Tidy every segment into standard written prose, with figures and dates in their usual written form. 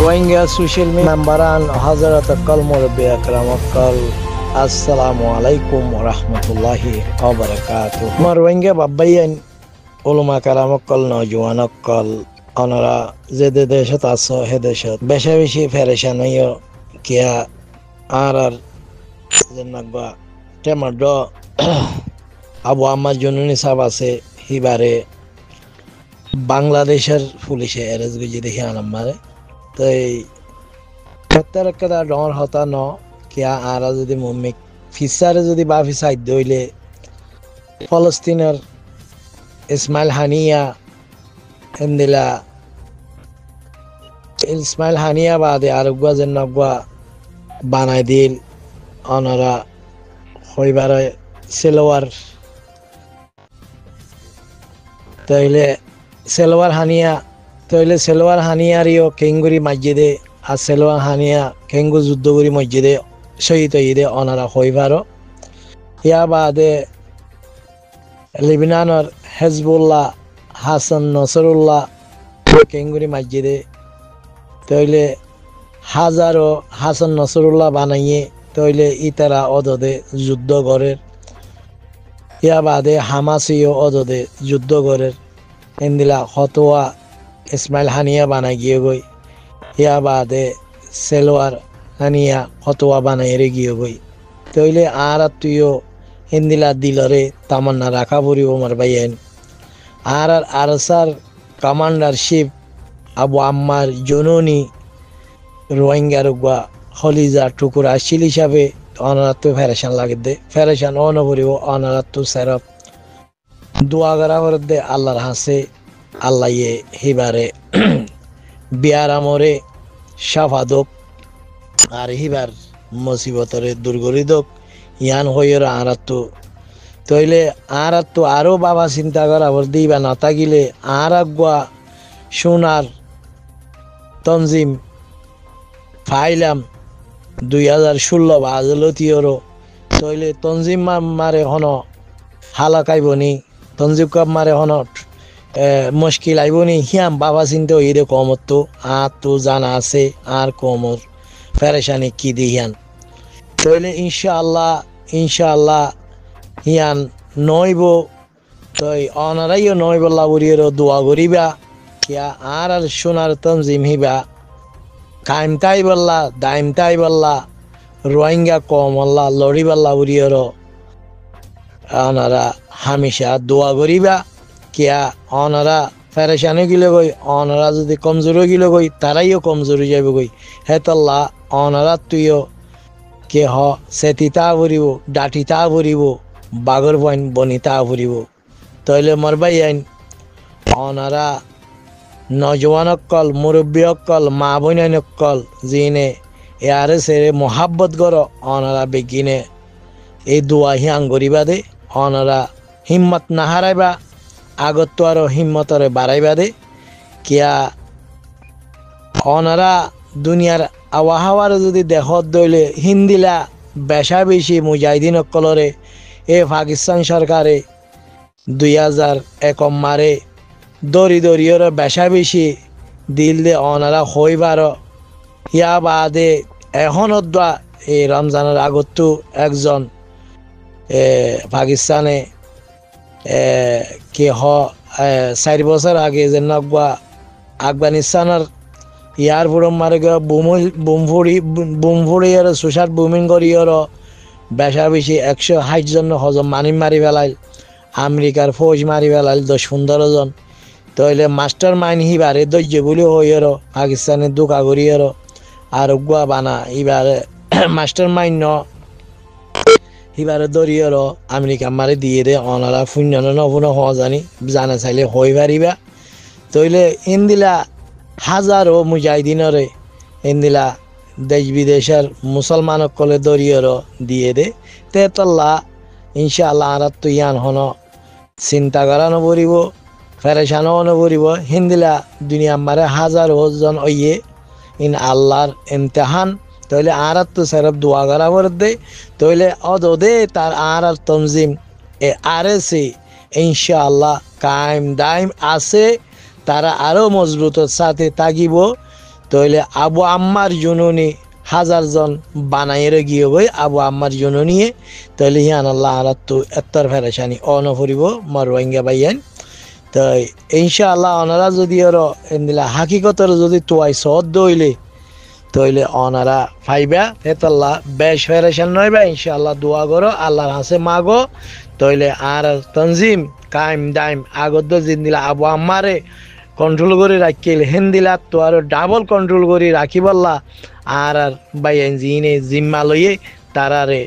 Rohingya social media নাম্বারান হযরত call মুরব্বি আকরাম call আসসালামু আলাইকুম ওয়া রাহমাতুল্লাহি ওয়া বারাকাতুহু। মা রোহিঙ্গা বাব্বাইয়ান উলামা কারাম কল নওজওয়ান কল অনরা যে দেশত আছো হে দেশত বেশি বেশি ফেরেশান হইও কিয়া আর জন্নাগবা টেমাড আবু আম্মার জননী সাহেব আছে হিবারে বাংলাদেশের পুলিশে এরেজ গুজি দেখি আনাম্মারে তাই প্রত্যেকটা ডর হতা ন কিয়া আর যদি মুমিক ফিসারে যদি বা ফিসাই দইলে ফলস্তিনের ইসমাইল হানিয়া এন্দিলা ইসমাইল হানিয়া বাদে আরগুয়া যেন নগুয়া বানাই দিল অনরা হইবারে সেলোয়ার তাইলে সেলোয়ার হানিয়া তইলে সেলোয়ার হানিয়ারিও কেঙ্গুরি মসজিদে আর সেলোয়ার হানিয়া কেঙ্গু যুদ্ধগুরি মসজিদে শহীদ হইদে অনারা হইবারো ইয়া বাদে লিবনানের হেজবুল্লাহ হাসান নসরুল্লাহ কেঙ্গুরি মসজিদে তইলে হাজারো হাসান নসরুল্লাহ বানাইয়ে তইলে ইতারা অদদে যুদ্ধ করের ইয়া বাদে হামাসিও অদদে যুদ্ধ করের এন্দিলা হতোয়া ইসমাইল হানিয়া বানাই গিয়ে গই ইয়া বাদে সেলোয়ার হানিয়া হতোয়া বানাই রে গিয়ে গই তইলে আর তুইও হিন্দিলা দিলরে তামান্না রাখা পড়িব মার বাইয়েন আর আরসার কমান্ডারশিপ আবু আম্মার জননী রোহিঙ্গার গুয়া হলিজা টুকুর আসছিল হিসাবে অনারাত্ম ফেরেশান লাগে দে ফেরেশান অনপরিব অনারাত্ম সেরফ দোয়া করা করে দে আল্লাহর হাসে আল্লাহ ইয়ে হিবারে বিয়ার আমরে সাফাদক আর হিবার মুসিবতরে দুর্গরিদক ইয়ান হইয়ের আরাত্তু তইলে আরাত্তু আরও বাবা চিন্তা করা বর দিবা না থাকিলে আর আগুয়া সোনার তনজিম ফাইলাম 2016 বাজলতিয়রও তইলে তনজিম মারে হন হালাকাইবনি তনজিম কাপ মারে হন মুশকিল আইবনি হিয়াম বাবা চিন্তা হইরে কমত তো আর তো জানা আছে আর কমর ফেরেশানি কি দিহিয়ান তইলে ইনশাআল্লাহ হিয়ান নইব তই অনারাইও নইব লাবরিয়েরও দোয়া করিবা কিয়া আর সোনার তনজিম হিবা কাইমতাই বল্লা দাইমতাই বল্লা রোহিঙ্গা কমল্লা লড়িবাল্লা উরিয়রও অনারা হামেশা দোয়া করিবা কিয়া অনারা ফেরেশানি গিলে গই অনারা যদি কমজোরি গিলে গই তারাইও কমজোরি যাইব গই হেতল্লা অনারা তুইও কে হ সেতিতা ভরিব ডাটিতা ভরিব বাগর বইন বনিতা ভরিব তইলে মরবাই আইন অনারা নজওয়ান অক্কল মুরব্বী অক্কল মা বইনাইন অক্কল জিনে এয়ারে সেরে মোহাব্বত কর অনারা বেগিনে এই দোয়া হিয়াং করিবা দে অনারা হিম্মত না হারাইবা আগত তো আরো হিম্মতরে বাড়াইবা দে কিয়া অনারা দুনিয়ার আবহাওয়ার যদি দেহত দইলে হিন্দিলা বেশা বেশি মুজাহিদিন অক্কলরে এ পাকিস্তান সরকারে 2001 মারে দরি দরিয়র বেশা বেশি দিল দে অনারা হইবার ইয়া বাদে এখনত দোয়া এই রমজানের আগতো একজন পাকিস্তানে কি 4 বছর আগে যে নগবা আফগানিস্তানের ইয়ার পুরম মারে গিয়ে বুমফুড়ি আর সুসার বুমিং করিয়র বেশা বেশি 160 জন হজম মারি ফেলাইল আমেরিকার ফৌজ মারি ফেলাইল 10-15 জন তইলে মাস্টার মাইন্ড হিবারে দৈর্য বলি হইয়র পাকিস্তানের দুকা করিয়র আর গুয়া বানা ইবারে মাস্টার মাইন্ড ন হিবারে দরিয়র আমেরিকা মারে দিয়ে দে অনারা শূন্য নপুন হওয়া জানি জানা চাইলে হই পারিবা তইলে ইন্দিলা হাজারো মুজাহিদিনরে ইন্দিলা দেশ বিদেশের মুসলমান কলে দরিয়র দিয়ে দে তেতল্লা ইনশাআল্লাহ আর তো ইয়ান হন চিন্তা করা নপরিব ফেরেশানও নপরিব হিন্দিলা দুনিয়া মারে হাজারো জন ওইয়ে ইন আল্লাহর ইমতিহান তইলে আর তো সেরফ দোয়া করা দে তইলে অদে তার আর তনজিম এ আরএসি ইনশাআল্লাহ কায়েম দাইম আছে তারা আরো মজবুতর সাথে থাকিব তইলে আবু আম্মার জননী হাজারজন বানাইরে গিয়ে গই আবু আম্মার জননীয়ে তইলে হিয়ান আল্লাহ আরাত্তু এত্তর ফেরেশানি অনফরিব মর রোহিঙ্গা বাইয়ান। তাই ইনশাআল্লাহ ওনারা যদি ওরা এন্দিলা হাকিকতর যদি তোয়াই সদ দইলে তইলে ওনারা ফাইবা হেতাল্লাহ বেশ ফেরেশান নইবা ইনশাআল্লাহ দোয়া করো আল্লাহর হাসে মাগো তইলে আর তনজিম কায়েম দাইম আগদ্দ জিন্দিলা আবু আম্মারে কন্ট্রোল করে রাখিল হেন্দিলা তো আর ডাবল কন্ট্রোল করে রাখিবল্লা আর বাইন জিনে জিম্মা লইয়ে তারারে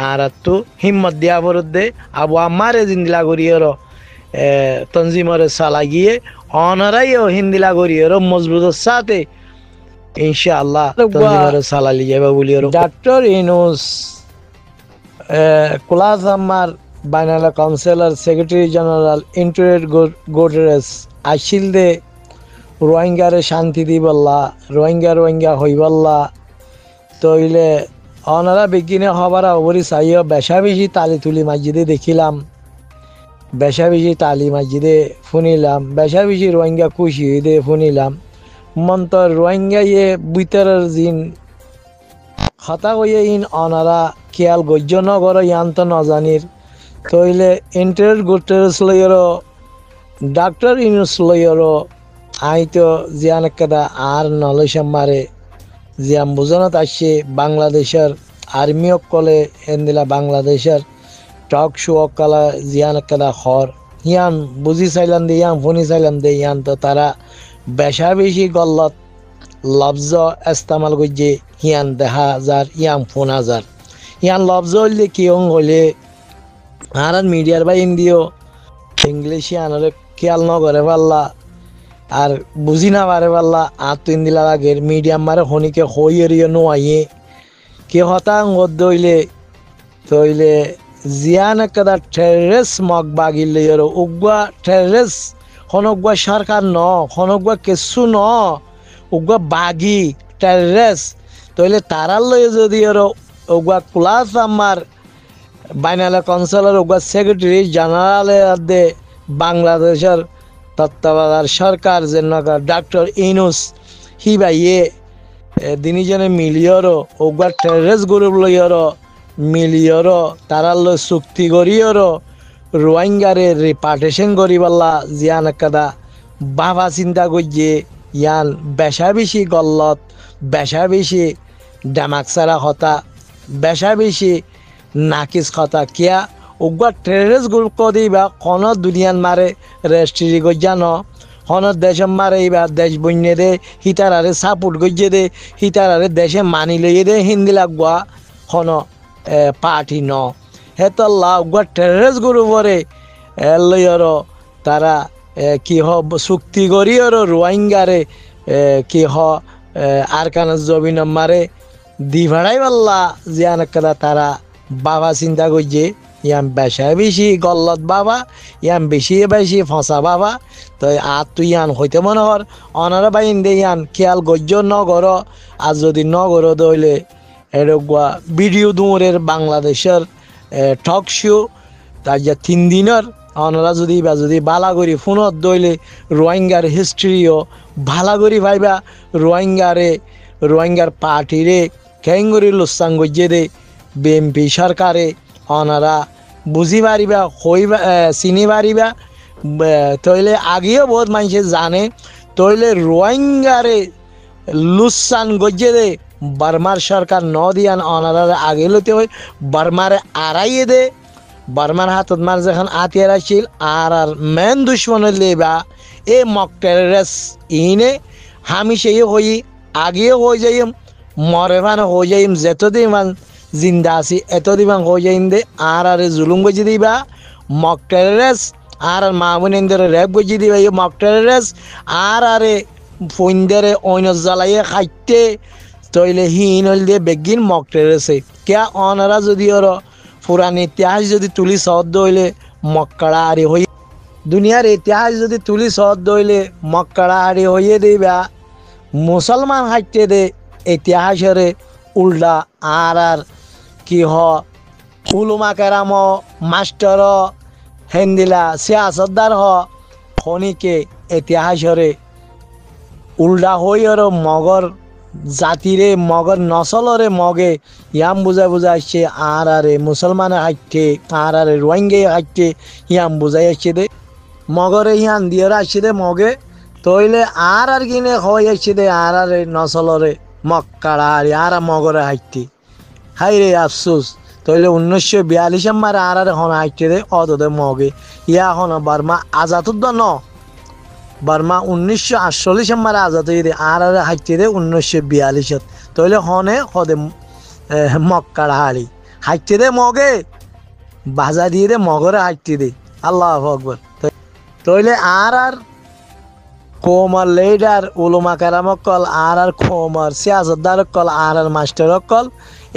আর তো হিম্মত দিয়া বরদে আবু আম্মারে জিন্দিলা করিয়ের তনজিমরে সালা গিয়ে অনারাইও হিন্দিলা করিয়ের মজবুতের সাথে ইনশাআল্লাহ তনজিমরে সালা লিয়ে বলিয়ের ডক্টর ইনুস ক্লাস আমার বাইনালা কাউন্সিলর সেক্রেটারি জেনারেল ইন্টারেট গোডরেস আসিল দে রোহিঙ্গারে শান্তি দিবল্লা রোহিঙ্গা হইবল্লা তইলে অনারা বিজ্ঞানে হবার অবরি চাইও বেশা বেশি তালি তুলি মসজিদে দেখিলাম বেশা বেশি তালি মসজিদে শুনিলাম বেশা বেশি রোহিঙ্গা খুশি দে শুনিলাম মন্তর রোহিঙ্গা ইয়ে বুইতারের জিন হতা কইয়ে ইন অনারা খেয়াল গজ্য নগর ইয়ান তো নজানির তইলে ইন্টারেট গোটেরস লইয়েরও ডাক্তার ইনুস লইয়েরও আইতো জিয়ান একটা আর নলেশ মারে জিয়াম বুঝনত আসছে বাংলাদেশের আর্মি অকলে এন্দিলা বাংলাদেশের টক শো অকালা জিয়ান একটা হর ইয়ান বুঝি চাইলাম দে ইয়ান ফোনি চাইলাম দে ইয়ান তো তারা বেশা বেশি গল্লত লফজ ইস্তেমাল করছে ইয়ান 10,000 ইয়ান 4,000 ইয়ান লফজ হইলে কি হলে আর মিডিয়ার বা হিন্দিও ইংলিশে আনারে খেয়াল ন করে পারলা আর বুঝি না পারে পারলা আর তিন দিলা আগের মিডিয়াম মারে হনিকে হই এরিয়ে নোয়াইয়ে কে হতাঙ্গ দইলে তইলে জিয়ান একটা টেরেস মগ বাগিলে উগুয়া টেরেস হনগুয়া সরকার ন হনগুয়া কেসু ন উগুয়া বাগি টেরেস তইলে তারার লয়ে যদি উগুয়া ক্লাস আমার বাইনালা কাউন্সিলর উগুয়া সেক্রেটারি জেনারেল দে বাংলাদেশের তত্ত্বাবধায়ক সরকার যে ডক্টর ইনুস হি বাইয়ে দিনিজনে মিলিয়রও ওগুয়ার টেরেস গ্রুপ লইয়রও মিলিয়রও তারার লই চুক্তি করিয়রও রোহিঙ্গারে রিপার্টেশন করিবাল্লা জিয়ান একটা বাবা চিন্তা করছে ইয়ান বেশা বেশি গল্লত বেশা বেশি ডামাক সারা হতা বেশা বেশি নাকিস কথা কিয়া উগুয়া টেরেস গ্রুপ দিবা কোন দুনিয়ান মারে রেস্ট্রি গজানো কোন দেশ মারে ইবা দেশ বন্যে দে হিতারারে সাপোর্ট গজে দে হিতারারে দেশে মানি লইয়ে দে হিন্দি লাগবা কোন পার্টি ন হেতল্লা উগুয়া টেরেস গ্রুপরে লইয়র তারা কি হ চুক্তি করিয়র রোহিঙ্গারে কি হ আর কান জমিন মারে দি ভাড়াই পাল্লা জিয়ান একটা তারা বাবা চিন্তা করছে ইয়াম বেশা বেশি গল্লত বাবা ইয়াম বেশি বেশি ফসা বাবা তো আর তুই ইয়ান হইতে মনে হর অনারা বাইন দে ইয়ান খেয়াল গজ্য নগর আর যদি নগর দইলে এরকম ভিডিও দূরের বাংলাদেশের টক শো তার যে 3 দিনের অনারা যদি বা যদি বালা করি ফোনত দইলে রোহিঙ্গার হিস্ট্রিও ভালা করি ভাইবা রোহিঙ্গার পার্টিরে খেঙ্গুরি লুসাং গজ্জে দে বিএমপি সরকারে অনারা বুঝি পারিবা হইবা চিনি পারিবা তইলে আগেও বহুত মানুষে জানে তইলে রোহিঙ্গারে লুসান গজ্জে দে বার্মার সরকার ন দিয়ান অনারা আগে লইতে হয় বার্মারে আড়াইয়ে দে বার্মার হাতত মার যখন আতিয়ার আসছিল আর মেন দুশ্মন লেবা এ মক টেরেস ইনে আমি সেই হই আগেও হয়ে যাইম মরে ভান হয়ে যাইম যেতদিন মান জিন্দা আছি এতদিন হয়ে যাইম দে আর জুলুম গজি দিবা মক টেরেস আর মা বোনেদের রেপ গজি দিবা এই মক টেরেস আর ফইনদের অন্য জ্বালাইয়ে খাইতে তইলে হিন হল দিয়ে বেগিন মক টেরেসে কে অনারা যদি ওর পুরান ইতিহাস যদি তুলি সহদ হইলে মক্কাড়া আরি হই দুনিয়ার ইতিহাস যদি তুলি সহদ হইলে মক্কাড়া আরি হইয়ে দিবা মুসলমান হাইতে দে ইতিহাসের উল্টা আর কি হ উলুমা কেরাম মাস্টার হেন্দিলা সিয়াসতদার হ খনিকে ইতিহাসরে উল্টা হইর মগর জাতিরে মগর নসলরে মগে ইয়াম বুঝা বুঝা আসছে আর আরে মুসলমানে হাইটে আর আরে রোহিঙ্গে হাইটে ইয়াম বুঝাই আসছে দে মগরে ইয়ান দিয়ে আসছে দে মগে তইলে আর কিনে হয়ে আসছে দে আর আরে নসলরে মক্কাড়া আর মগরে হাইটে হাই রে আফসোস তইলে 1942 মারে আর হন হাইটে দে অদে মগে ইয়া হন বার্মা আজাতুদ্দ ন বার্মা 1948 মারে আজাদ হয়ে দে আর হাইটে দে 1942 তইলে হনে হদে মক্কাড়া হাড়ি হাইটে দে মগে বাজা দিয়ে দে মগরে হাইটে দে আল্লাহ আকবার তইলে আর কোমার লেডার উলমা কারামক কল আর কোমার সিয়াসতদার কল আর মাস্টার কল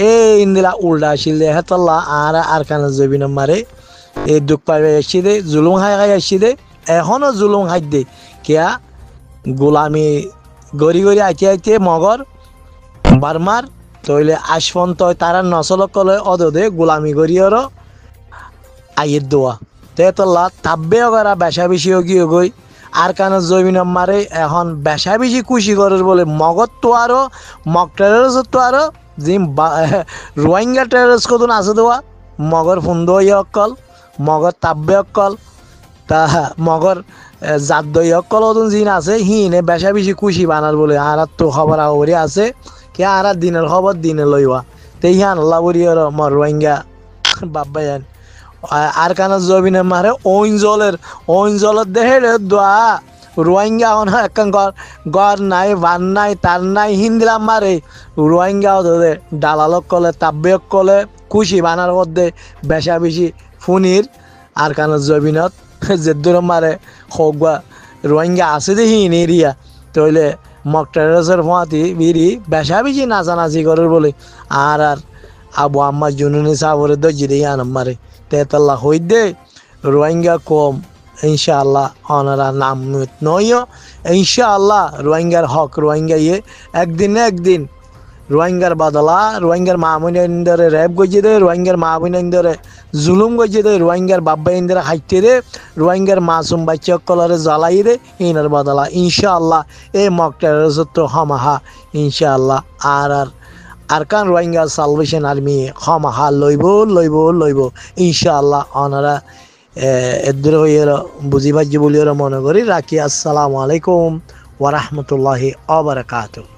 এ ইন্দিলা উল্টা আসিল দে হেতল্লা আর কানে জবিন মারে এ দুঃখ পাইবে আসছি দে জুলুম হাই হাই আসছি দে এখনো জুলুম হাই দে কিয়া গোলামি গড়ি গড়ি আইতে আইতে মগর বার্মার তইলে আশফন তয় তারা নসল কলে অদে গোলামি গড়িয়র আইয়ের দোয়া তেতল্লা তাব্বে করা বেশা বেশি গিয়ে গই আর কানে জমিন মারে এখন বেশা বেশি খুশি করার বলে মগর তো আরো মগ টেরস তো আরো জিম রোহিঙ্গা টেরস কতন আছে দেওয়া মগর ফুন্দ অকল মগর তাব্বে অকল তা মগর জাদ্দই অকল ওদন জিন আছে হিনে বেশা বেশি খুশি বানার বলে আর তো খবর আহরি আছে কে আর দিনের খবর দিনে লইবা তে হিয়ান আল্লাহ বলি মর রোহিঙ্গা বাব্বাইন আর কানা জমিনে মারে ওইঞ্জলের দেহে দোয়া রোহিঙ্গা এখন গর নাই ভান নাই তার নাই হিন্দিলাম মারে রোহিঙ্গা ওদের ডালালক কলে তাব্বেক কলে খুশি বানার মধ্যে বেশা বেশি ফুনির আর কানা জমিনত যে দূর মারে হোক বা রোহিঙ্গা আছে দেখি এরিয়া তইলে মকটারের ফোঁয়াতি বিড়ি বেশা বেশি নাচানাচি করার বলে আর আবু আম্মা জুনুনি সাবরে দর্জি দিয়ে আনম মারে তেতাল্লা হই দে রোহিঙ্গা কম ইনশাআল্লাহ ওনারা নাম নয় ইনশাআল্লাহ রোহিঙ্গার হক রোহিঙ্গা ইয়ে একদিন না একদিন রোহিঙ্গার বাদলা রোহিঙ্গার মামুনি ইন্দরে র্যাব গজিয়ে দে রোহিঙ্গার মামুনি ইন্দরে জুলুম গজিয়ে দে রোহিঙ্গার বাব্বা ইন্দরে হাইতে দে রোহিঙ্গার মাসুম বাচ্চা কলরে জ্বালাই দে ইনার বাদলা ইনশাআল্লাহ এই মকটারের সত্য হমাহা ইনশাআল্লাহ আর কান রোহিঙ্গা সালভেশন আর্মি হমাহা লইব ইনশাআল্লাহ ওনারা এদের হয়ে বুঝি ভাজ্য বলিও মনে করি রাখি। আসসালামু আলাইকুম ওয়া রাহমাতুল্লাহি ওয়া বারাকাতুহু।